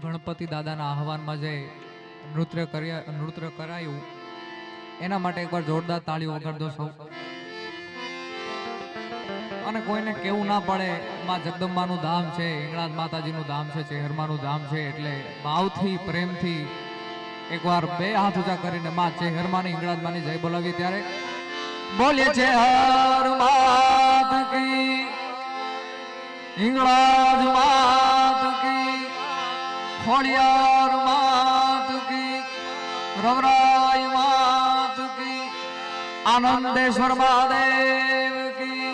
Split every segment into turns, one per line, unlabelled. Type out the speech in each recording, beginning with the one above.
ગણપતિ દાદાના આહવાનમાં જે નૃત્ય કરાયું એના માટે એકવાર જોરદાર તાળીઓ વગાડજો સૌ. અને કોઈને કેવું ના પડે, માં જગદંબાનું ધામ છે, હિંગળાજ માતાજીનું ધામ છે, ચેહરમાનું ધામ છે, એટલે ભાવથી પ્રેમથી એકવાર બે હાથ ઊંચા કરીને માં ચેહરમાની હિંગળાજમાની જય બોલાવીએ. ત્યારે બોલીએ ચેહર માત કી, હિંગળાજ માત કી, ખોડિયાર માત કી, રવરાય માત કી, આનંદેશ્વર મહાદેવ કી,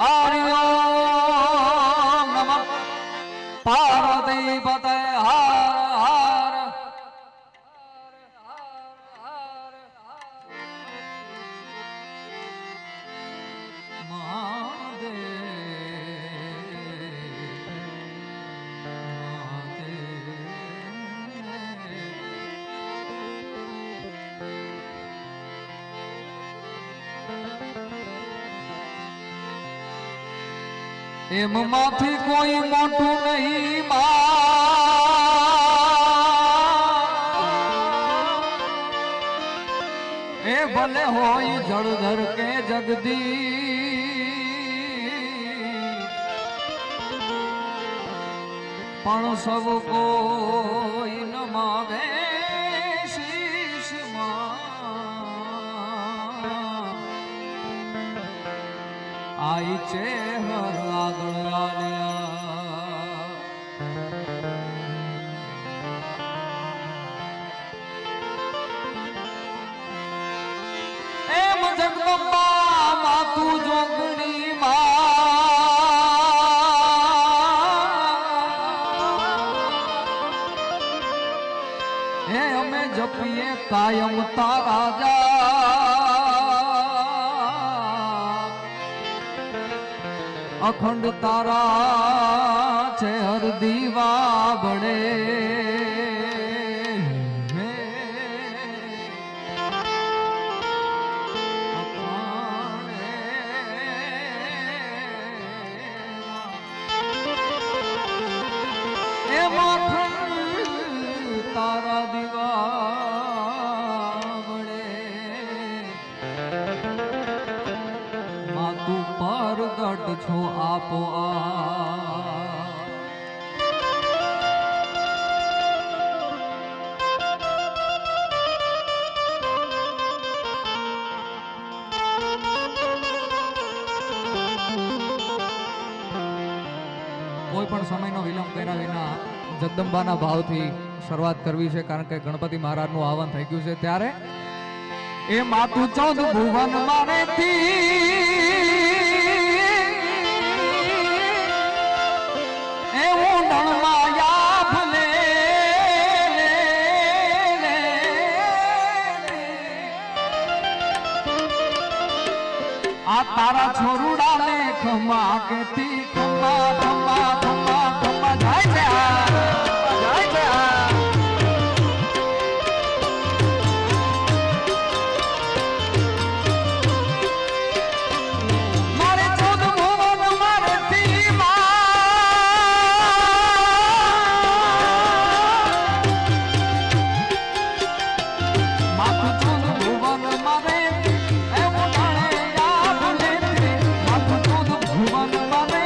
હરિ ઓમ નમઃ પાર્વતી પતે હર હર. એમ માંથી કોઈ મોટું નહીં એ ભલે હોય જળધર કે જગદી, પણ સૌ કોઈ નમાવે શીશમાં. આઈ ચેહર આગળ આલ્યા, એમ જગદંબા માતું જોગણી માં, હે અમે જપીએ કાયમ તારા જા, અખંડ તારા છે હર દીવા બળે. તારા દીવા બળે, માતું પરગટ છો આપો કોઈ પણ સમયનો વિલંબ કર્યા વિના જગદંબાના ભાવથી શરૂઆત કરવી છે, કારણ કે ગણપતિ મહારાજનું આહવાન થઈ ગયું છે. ત્યારે એ માતું 14 ભુવન મારેથી એવું નણમાયા ભલે આ તારા છોરુડાને ખમા કેતી ખમા ખમા ખમા ખમા જાય છે જાય છે. મારે 14 ભુવન મારેથી માતું 14 ભુવન મારે એવું નાણે યાદ લેતી, માતું 14 ભુવન મારે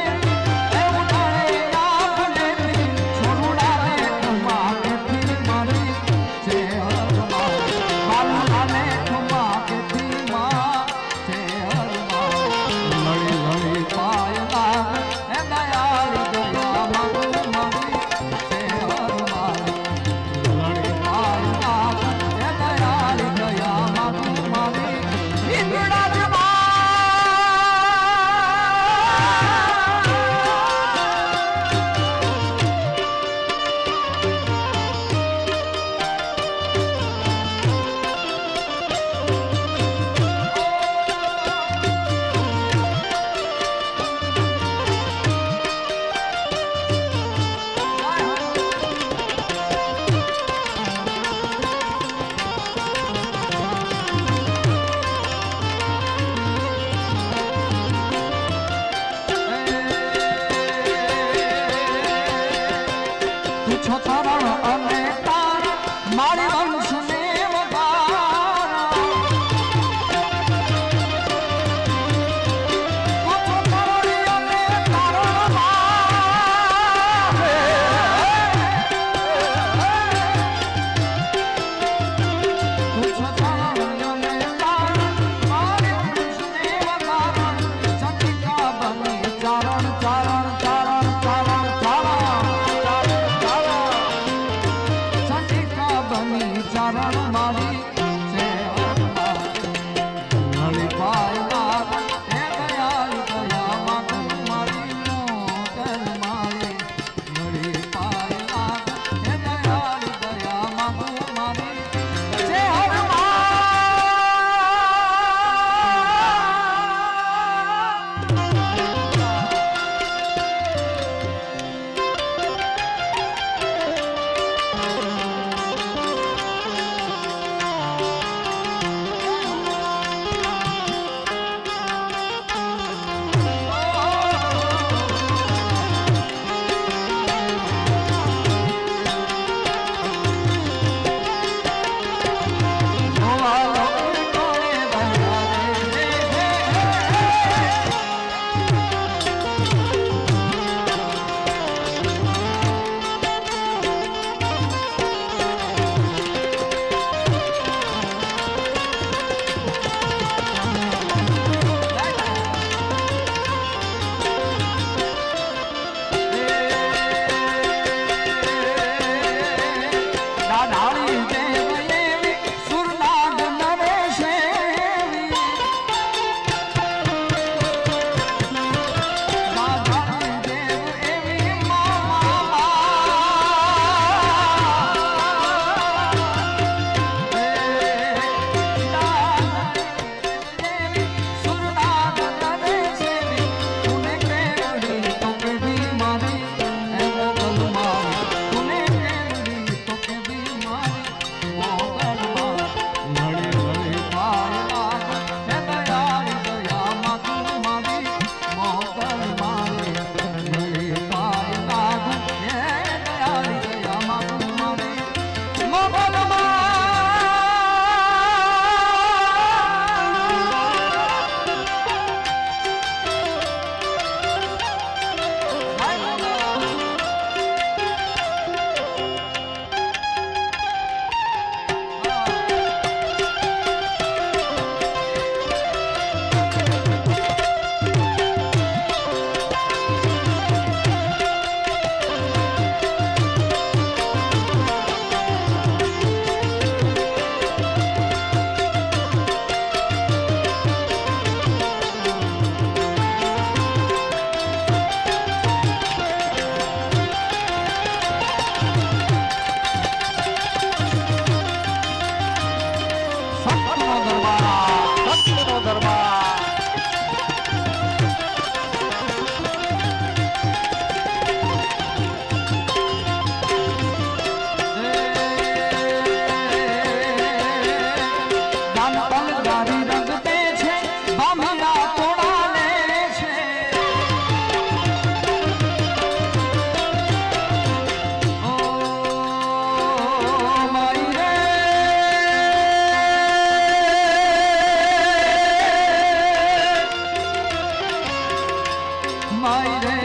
માઈ રે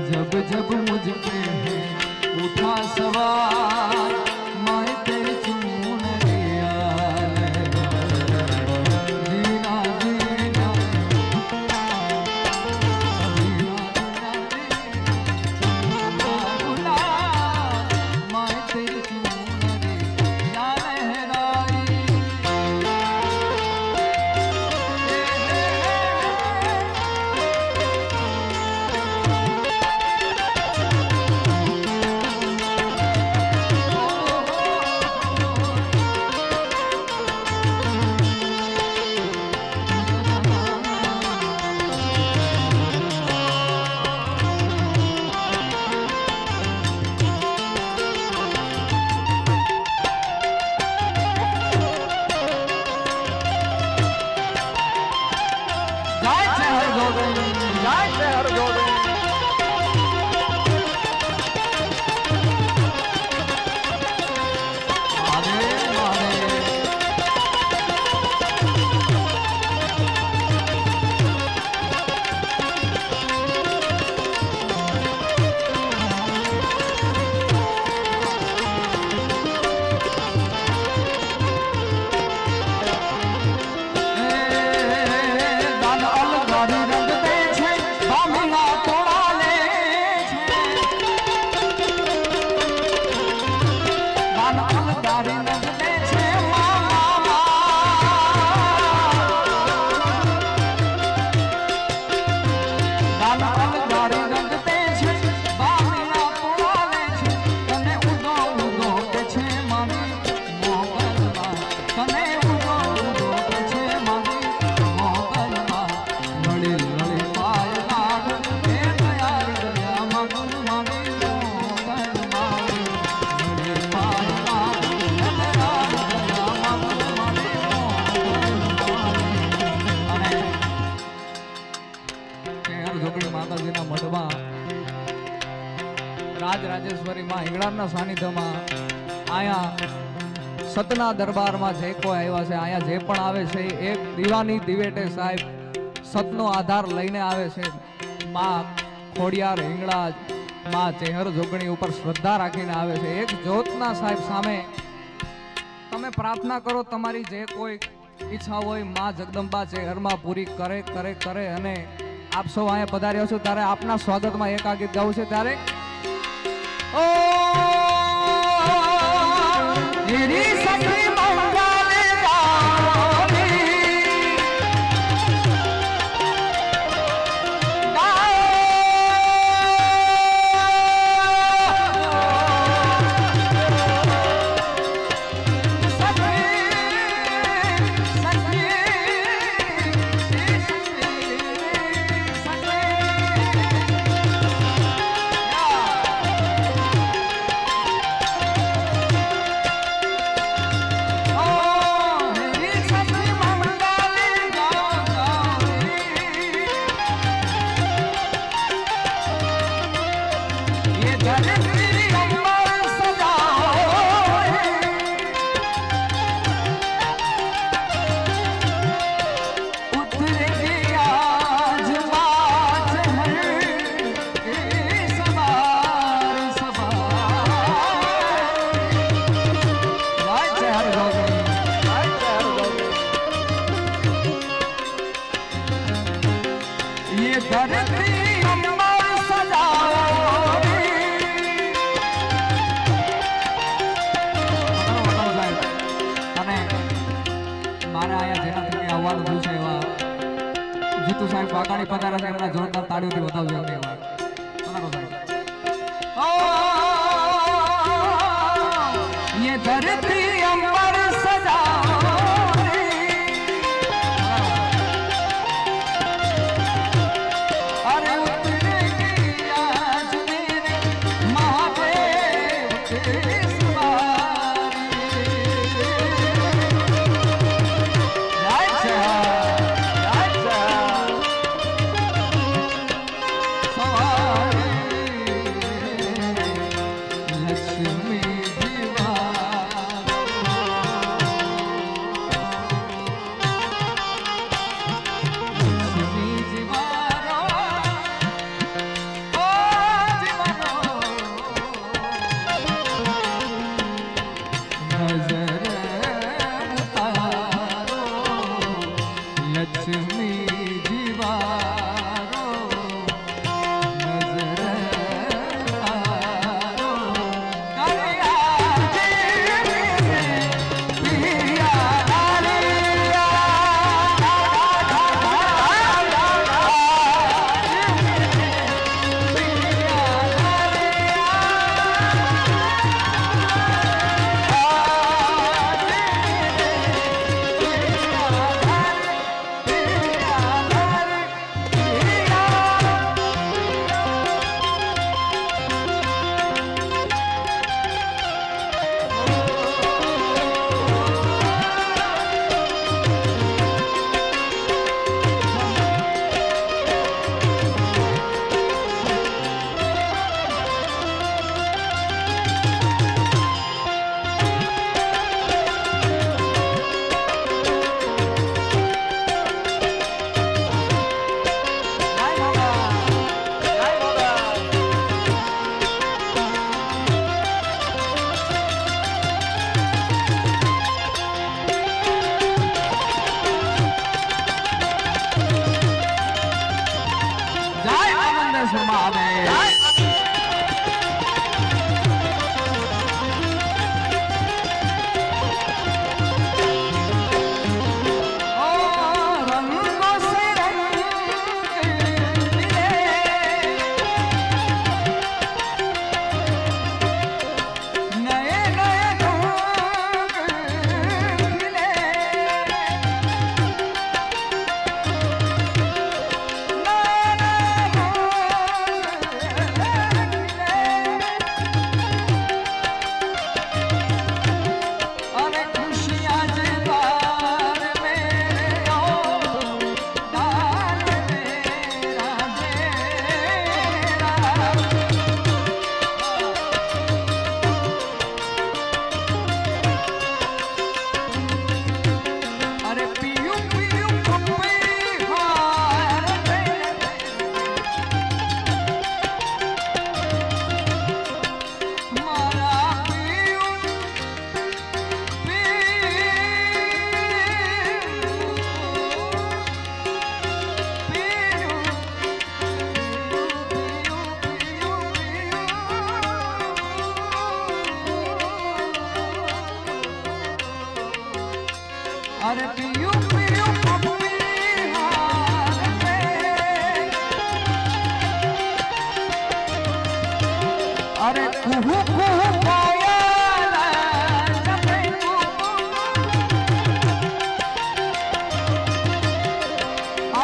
जब जब मुझ पे उठा सवार मैं तेरी चुनरिया जीना जीना मैं तेरी चुनरिया लहराई રાજરાજેશ્વરી માં હિંગળાના સાનિધ્યમાં આયા સતના દરબારમાં જે કોઈ આવ્યા છે આયા જે પણ આવે છે એક દીવાની દિવેટે સાહેબ સતનો આધાર લઈને આવે છે માં ખોડિયાર હિંગળા માં ચેહર જોગણી ઉપર શ્રદ્ધા રાખીને આવે છે એક જ્યોતના સાહેબ સામે તમે પ્રાર્થના કરો તમારી જે કોઈ ઈચ્છા હોય માં જગદંબા ચેહરમાં પૂરી કરે કરે કરે અને આપ સૌ અહીંયા પધાર્યો છો ત્યારે આપના સ્વાગતમાં એક આ ગીત ગાવું છે ત્યારે ओ मेरी सखी मंगल गावी જીતુ સાહેબ વાઘાણી પધારા છે એમના જોરદાર તાળીઓથી વધાવજો એમને તમારો સાહેબ ओ ये धरती अंबर सजा अरे उतरेगी आज मेरे महादेव के अरे पियू पियू पप्पी हार में अरे कुहू कुहू कोयल जपे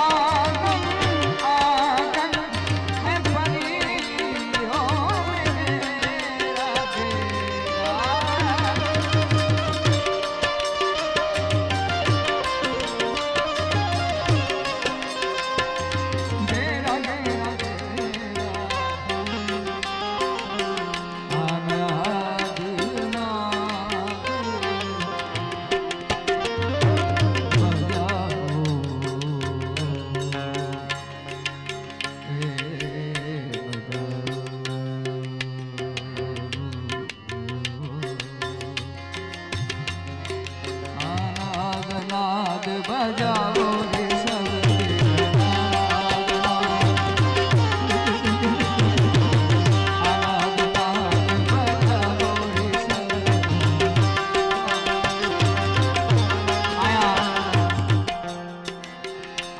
आंगन आंगन में परी हो मेरा बजाओ रे सब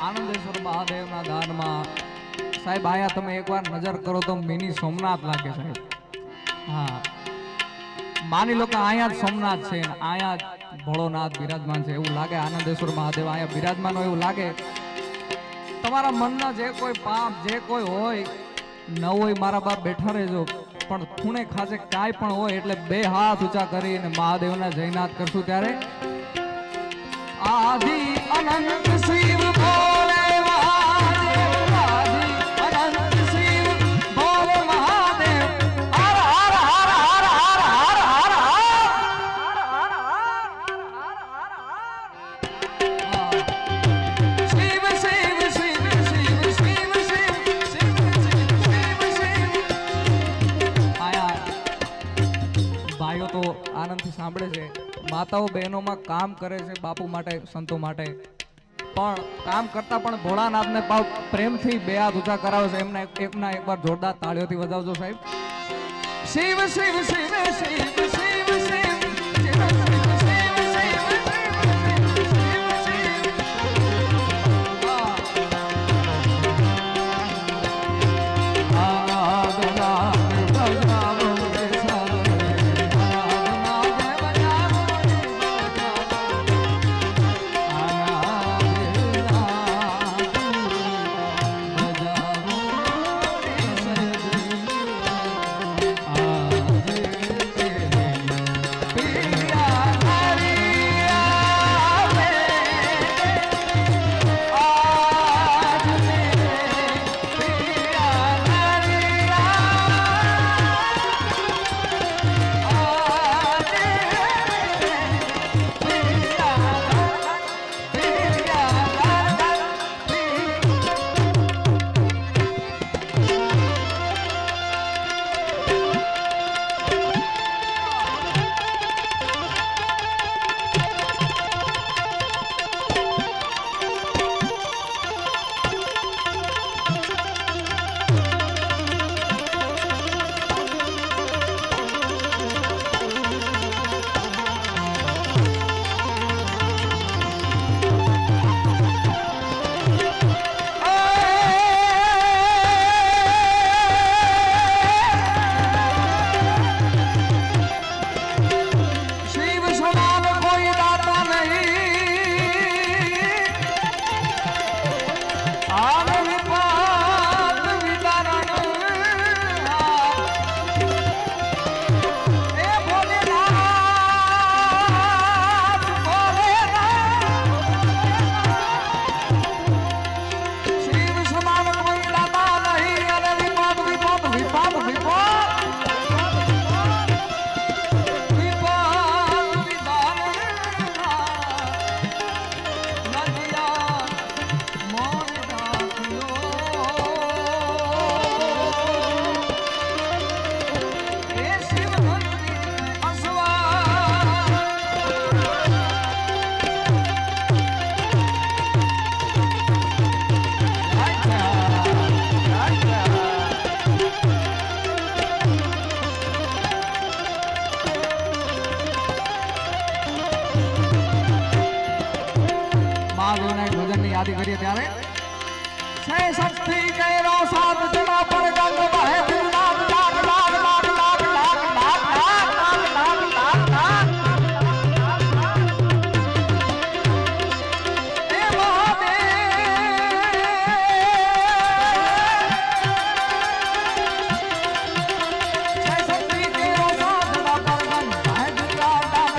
આનંદેશ્વર મહાદેવના દાનમાં સાહેબ આયા તમે એકવાર નજર કરો તો મિની સોમનાથ લાગે સાહેબ। હા, માની લો કે અહીંયા જ સોમનાથ છે ને અહીંયા જ ભોળોનાથ બિરાજમાન છે એવું લાગે, આનંદેશ્વર મહાદેવ અહીંયા બિરાજમાન હોય એવું લાગે. તમારા મનના જે કોઈ પાપ જે કોઈ હોય ન હોય, મારા બાપ બેઠા રહેજો, પણ ખૂણે ખાસે કાંઈ પણ હોય એટલે બે હાથ ઊંચા કરીને મહાદેવના જયનાથ કરશું ત્યારે આદિ અનંત શિવ ભોલે મહાદેવ, આદિ અનંત શિવ ભોલે મહાદેવ, હર હર હર હર હર હર હર શિવ શિવ શિવ શિવ શિવ શિવ શિવ શિવ શિવ. આયા ભાઈઓ તો આનંદથી સાંભળે છે, માતાઓ બહેનોમાં કામ કરે છે બાપુ માટે, સંતો માટે, પણ કામ કરતા પણ ભોળાનાથને પ્રેમથી બે હાથ ઊંચા કરાવે છે. એમના એકવાર જોરદાર તાળીઓથી વધાવજો સાહેબ. શિવ શિવ શિવ શિવ શિવ શિવ યાદ કરીએ ત્યારે છે શક્તિ કેરો સાત જણા પર ગંગ બહે લાખ લાખ લાખ લાખ લાખ લાખ લાખ લાખ લાખ લાખ એ મહાદેવ છે શક્તિ કેરો સાત જણા પર ગંગ બહે લાખ લાખ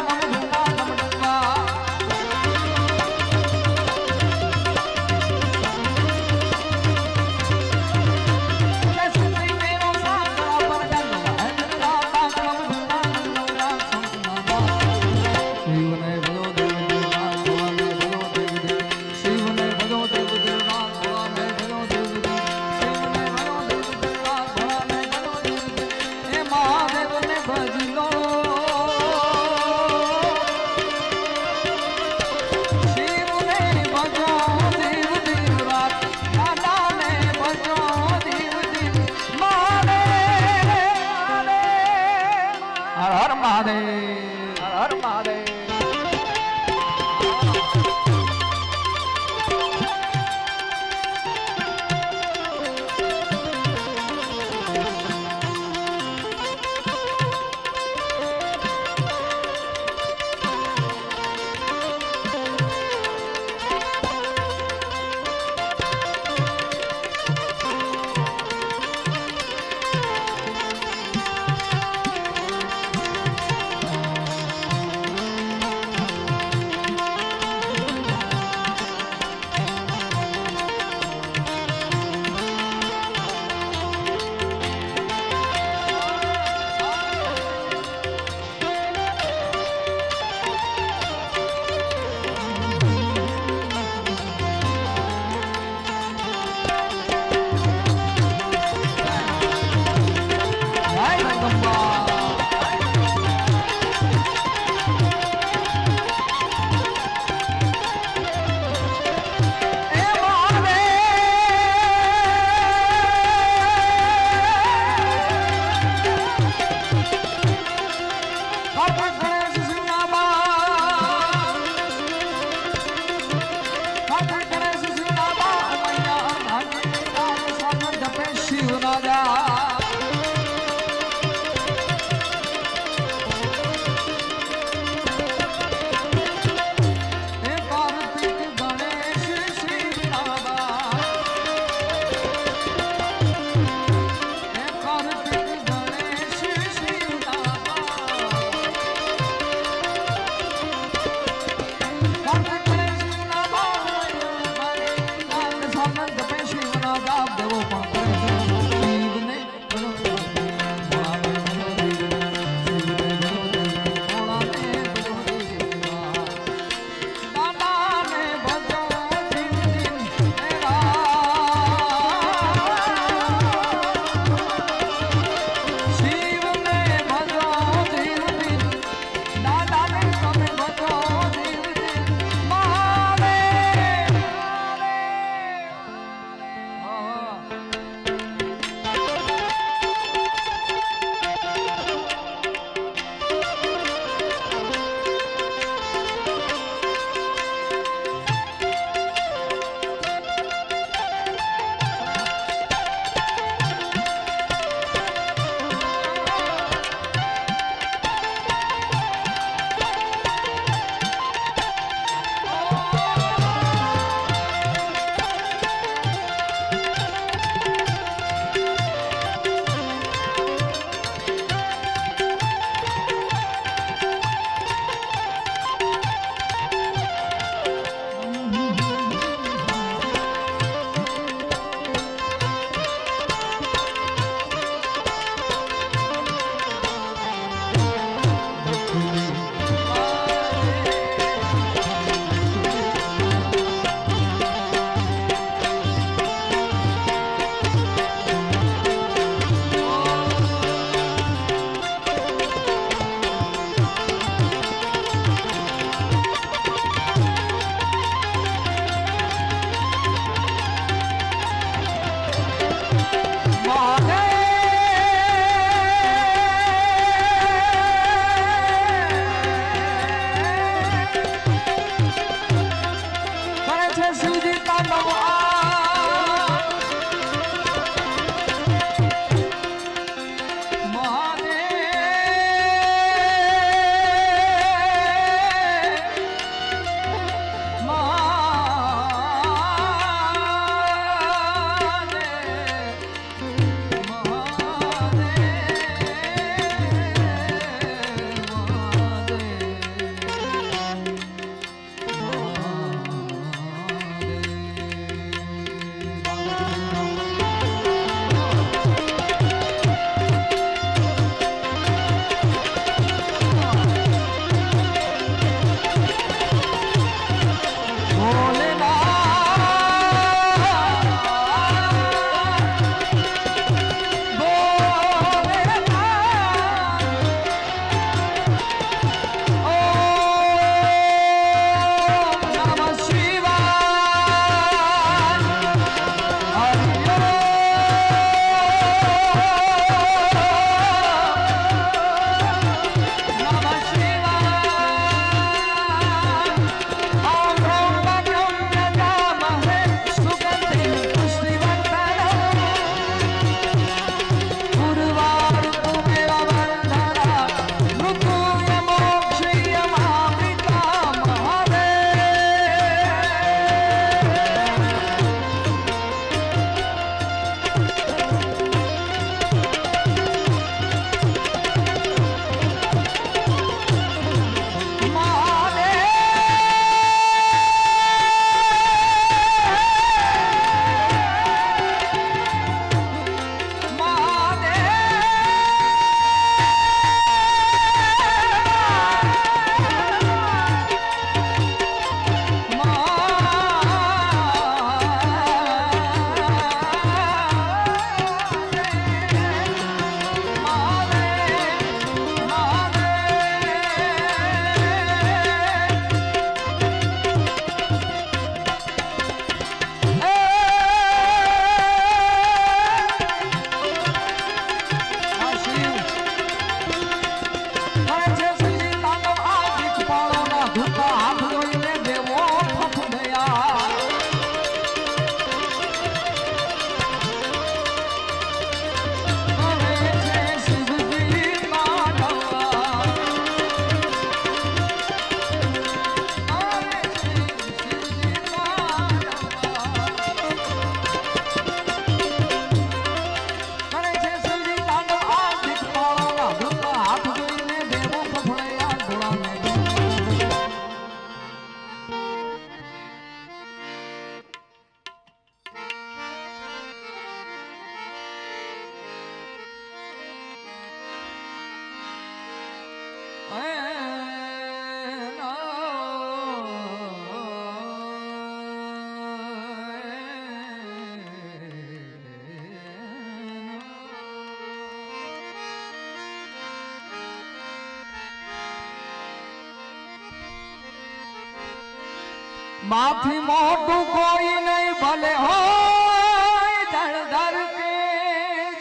માથી મોટું કોઈ નહીં ભલે હોય ધરધર કે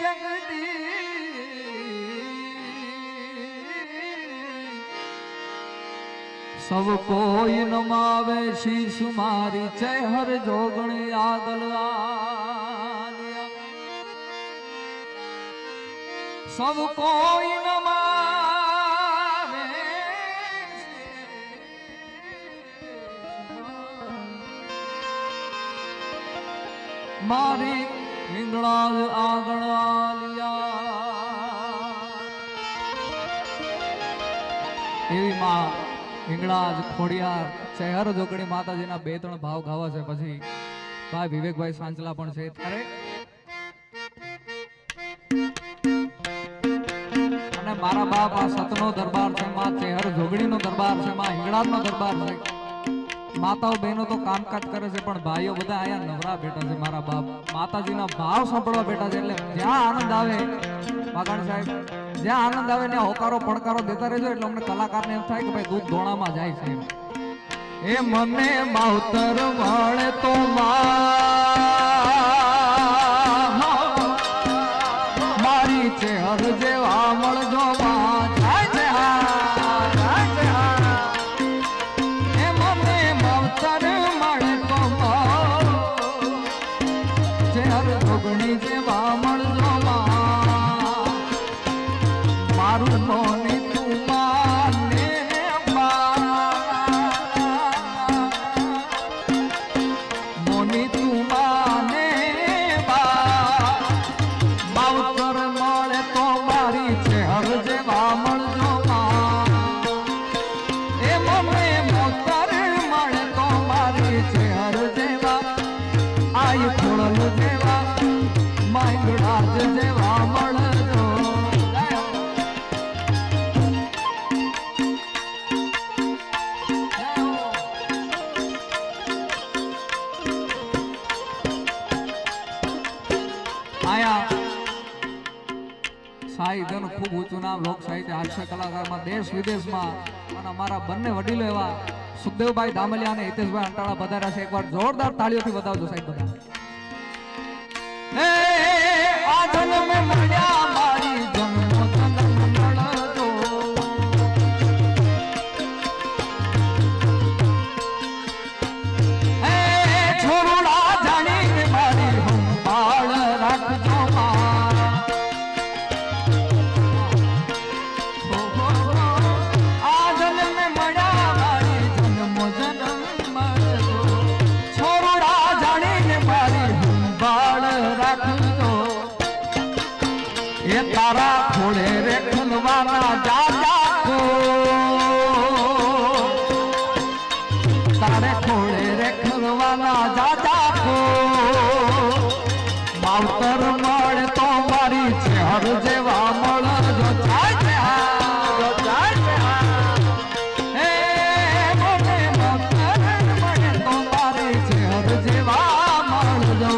જગદી સબ કોઈ નમાવે શીશ મારી ચહેર જોગણી આગળ આલિયા સબ કોઈ નમાવે મારી હિંગળા આગળ આલિયા એવી માં હિંગળાજ ખોડિયાર ચહેર જોગણી માતાજીના 2-3 ભાવ ગાવા છે પછી ભાઈ વિવેકભાઈ સાંચલા પણ છે ત્યારે અને મારા બાપ આ સતનો દરબાર છે માં ચહેર જોગણીનો દરબાર છે માં હિંગળાજનો દરબાર છે માતાઓ બહેનો તો કામકાજ કરે છે પણ ભાઈઓ બધા અહીંયા નવરા બેઠા છે મારા બાપ માતાજીના ભાવ સાંભળવા બેઠા છે એટલે જ્યાં આનંદ આવે વાઘાણ સાહેબ જ્યાં આનંદ આવે ત્યાં હોકારો પડકારો દેતા રહેજો એટલે અમને કલાકારને એમ થાય કે ભાઈ દૂધ દોણામાં જાય છે એ મને માવતર મળે તો મારી ચહેર જેવા મળજો જોગણી જેવા મળજો મારું મોની તું માને મોની તું માને માવતર મળે તો મારી ચહેર જેવા મળજો એ મને મોતર મળે તો મારી ચહેર જેવા આય ખોળલ જેવા માંગડાજ જેવા મળજો આયા સાહિત્યનું ખૂબ ઊંચું નામ લોક સાહિત્ય હાસ્ય કલાકારમાં દેશ વિદેશમાં અને અમારા બંને વડીલો એવા સુખદેવભાઈ ધામલિયા અને હિતેશભાઈ અંટાળા પધાર્યા છે એકવાર જોરદાર તાળીઓથી બતાવજો સાહેબ બધા આ જન્મ મળ્યા મારી જન્મ મળતો છોરુડા જાણીને મારી સંભાળ રાખજો આ જન્મ મળ્યા મારી જન્મ મળતો છોરુડા જાણીને મારી સંભાળ રાખજો એ તારા ખોળે રે ખનવાના જાજા કો તારે ખોળે રે ખનવાના જાજા કો માવતર મળે તો મારી ચહેર જેવા મળજો હે મને માવતર મળે તો મારી ચહેર જેવા મળજો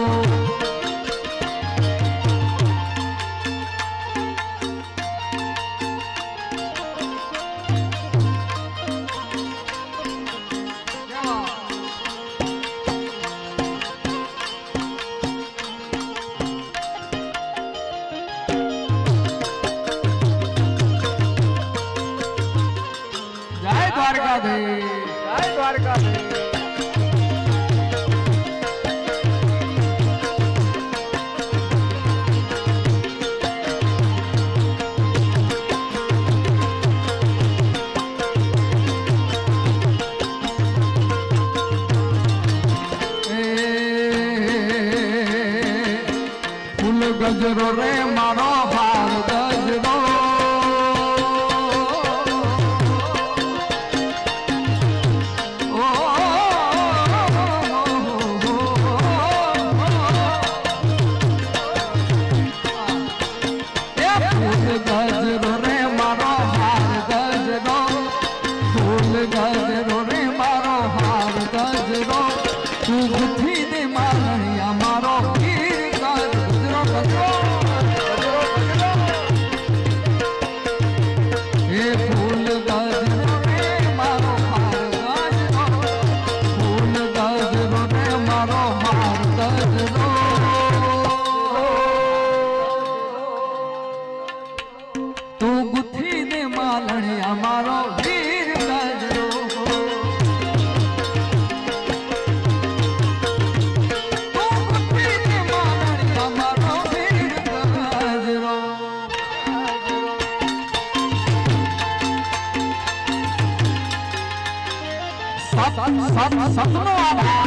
ગજરો રે મારો ભાર ગજરો ઓ તું ગુથી દે માલણિયા મારો વીર ગજરો સપનો આધાર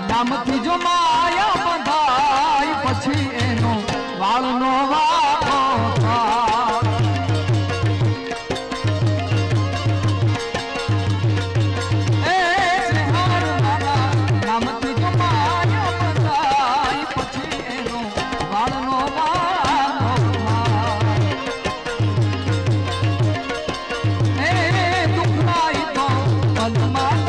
નામથી જો માયા બંધાય પછી એનો વાળનો વાળો નામથી જો માયા બંધાય પછી એનો વાળનો વાળો દુઃખનાય તો પદમાં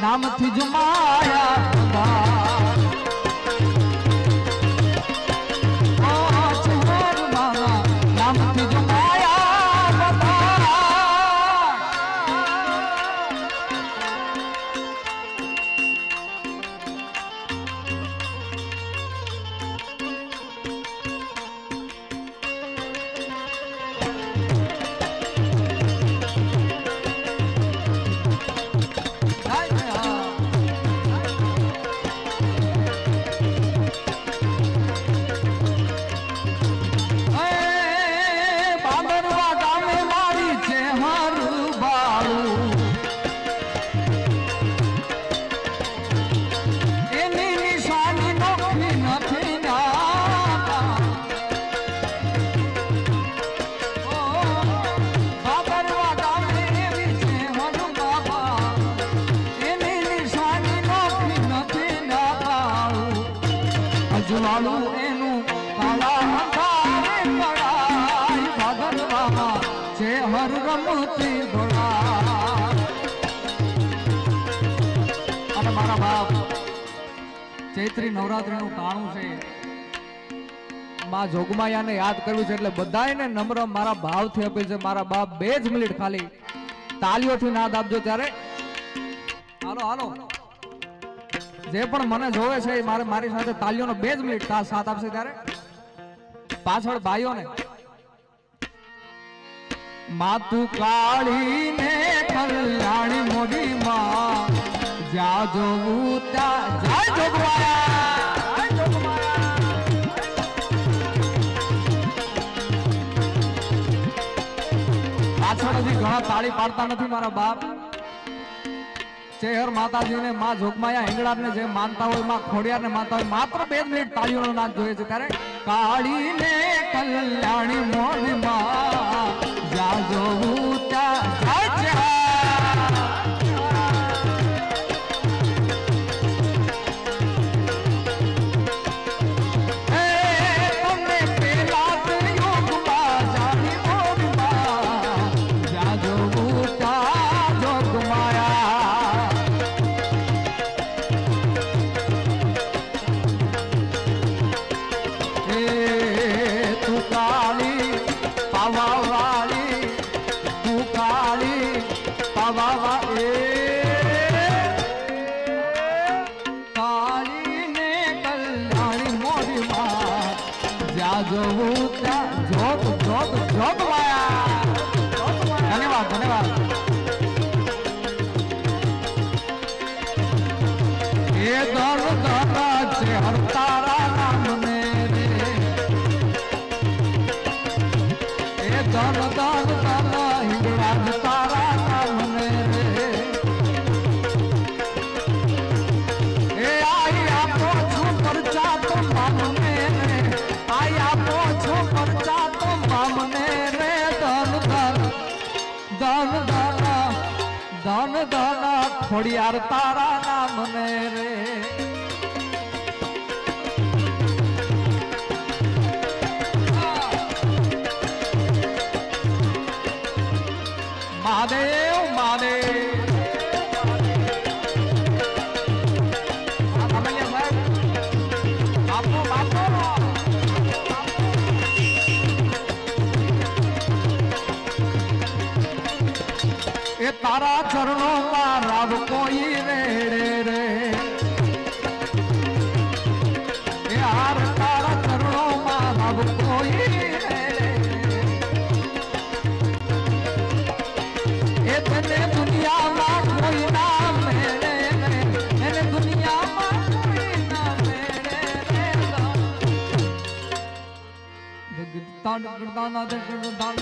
નામથી જ માયા નામથી જ અજવાળું એનું કાળા અંધારે પડાય ભાગરવામાં છે હર રમતી ઘોડા અને મારા બાપ ચૈત્રી નવરાત્રીનું ટાણું છે માં જોગમાયાને યાદ કરવું છે એટલે બધાયને નમ્ર મારા ભાવથી અપીલ છે મારા બાપ 2 જ મિનિટ ખાલી તાલીઓથી નાદ આપજો ત્યારે હાલો હાલો જે પણ મને જોવે છે મારી સાથે તાલીઓનો 2 જ મિનિટ સાથ આપશે ત્યારે પાછળ ભાઈઓને માતું કાળી ને કલ્યાણી મોડી માં જ્યાં જોવું ત્યાં જય જોગમાયા પાછળ હજી ઘણા તાળી પાડતા નથી મારા બાપ ચેહર માતાજીને માં જોગમાયા હિંગળાને જે માનતા હોય માં ખોડિયારને માનતા હોય માત્ર 2 મિનિટ તાળીઓનો નાદ જોઈએ છે ત્યારે કાળીને કલ્યાણી મોની માં જા જોઉં ત્યાં જાય धन्यवाद धन्यवाद ये दर दर से हर तारा नाम मेरे ये दर दर तारा हिंगराज तारा नाम मेरे ये आई आपो छू परचा तो मामने रे आई आपो छू परचा तो मामने रे दर दर दान दाना दान दाना खोड़ियार तारा नाम ने रे महादेव महादेव ये तारा चरणों का रब कोई रेड़े रे यार तारा चरणों का रब कोई रेड़े ये तेने दुनिया में कोई ना मेरे रे दुनिया में कोई ना मेरे रे दान दान दान दान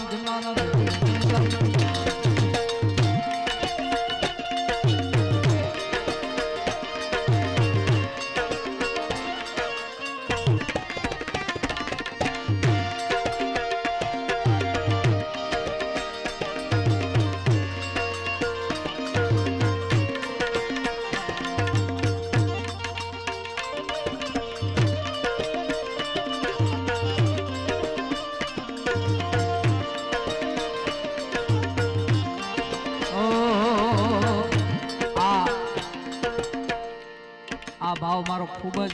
આ ભાવ મારો ખૂબ જ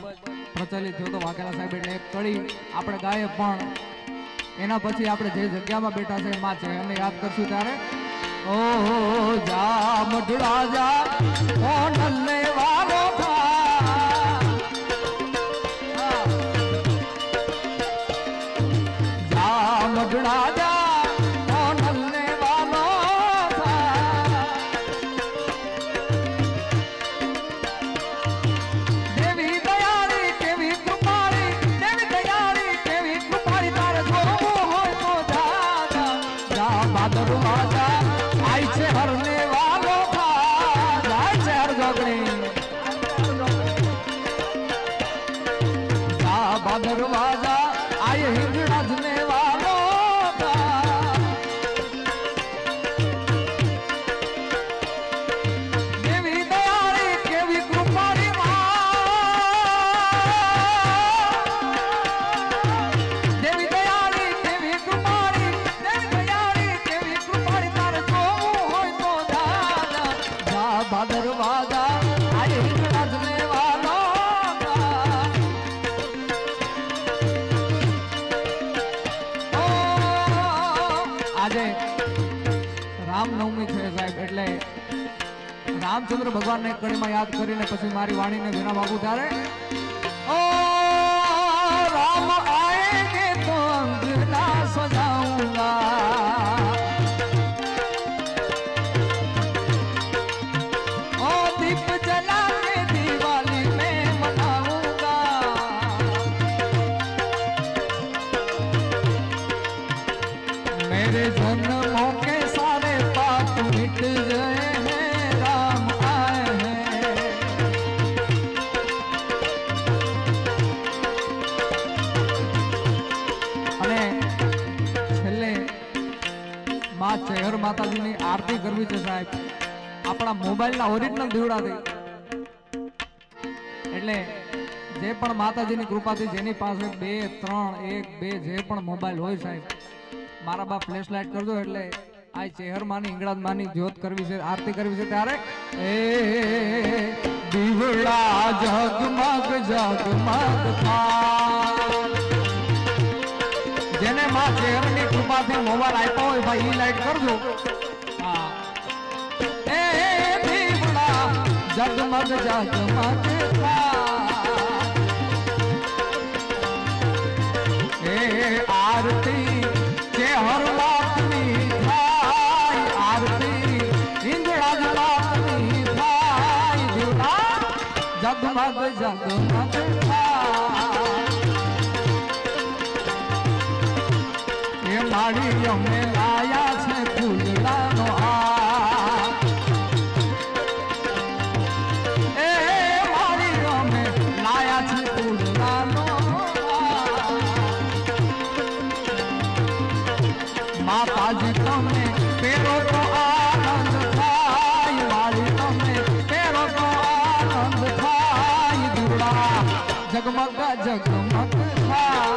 પ્રચલિત થયો તો વાઘેલા સાહેબ એટલે એક કડી આપણે ગાયે પણ એના પછી આપણે જે જગ્યામાં બેઠા છે એમાં છે એમને યાદ કરશું ત્યારે ઓ જા મઢડા જા ઓ નલ્લે વાલો થા જા મઢડા જા दरवाजा आए हिंगड़ने वालों का देवी दयाली केवी कृपाड़ी देवी दयाली केवी कृपाड़ी देवी दयाली केवी कृपाड़ी तार जोऊ होय तो दादा जा दरवाजा आए हिंगड़ने वालों આજે રામનવમી છે સાહેબ એટલે રામચંદ્ર ભગવાનને કડીમાં યાદ કરીને પછી મારી વાણીને વિરામ આપું ત્યારે ઓ રામ આએગે તો અંગના સજાઉંગા ओ दीप जला के दिवाली में मनाऊंगा मेरे जन्मों के सारे पाप मिट गए हैं राम आए हैं માતાજીની આરતી કરવી છે સાહેબ આપણા મોબાઈલના ઓરિજિનલ દીવડાથી એટલે જે પણ માતાજીની કૃપાથી જેની પાસે 2 3 1 2 જે પણ મોબાઈલ હોય સાહેબ મારા બા ફ્લેશ લાઇટ કરજો એટલે આ ચેહરમાની ઈંગળાજમાની જ્યોત કરવી છે આરતી કરવી છે ત્યારે એ દીવડા જગમગ જગમગ થાય જેને માં ચેહરની કૃપાથી મોબાઈલ આપ્યો હોય ભાઈ ઈ લાઈટ કરજો હા એ દીવડા જગમગ જગમગ થાય એ આરતી ચેહર લાખની થાય આરતી ઈંગળાજ લાખની થાય દીવડા જગમગ જગમગ થાય એ માડી અમે લાયા છે ફૂલડાનો હાર એ માડી અમે લાયા છે ફૂલડાનો માતાજી તમે પેરો તો આનંદ થાય વાળી તમે પેરો તો આનંદ થાય દીવડા જગમગ જગમગ થાય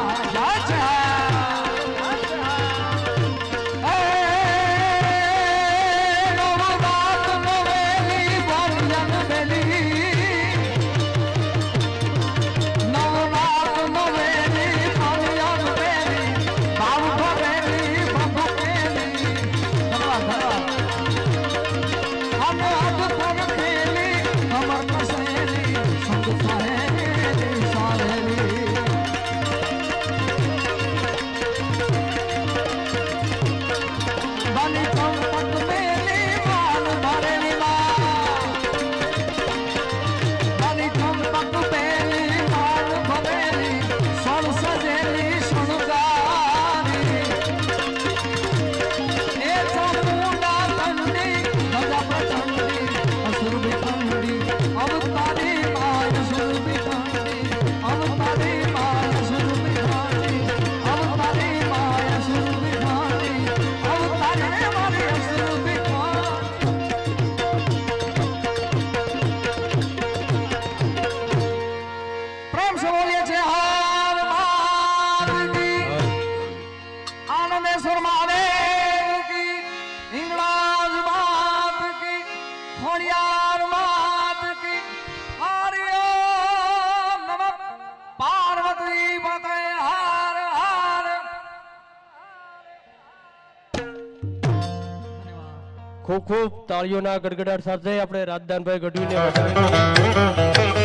ખૂબ ખૂબ તાળીઓના ગડગડાટ સાથે આપણે રાજદાનભાઈ ગઢવીને વધાવીએ.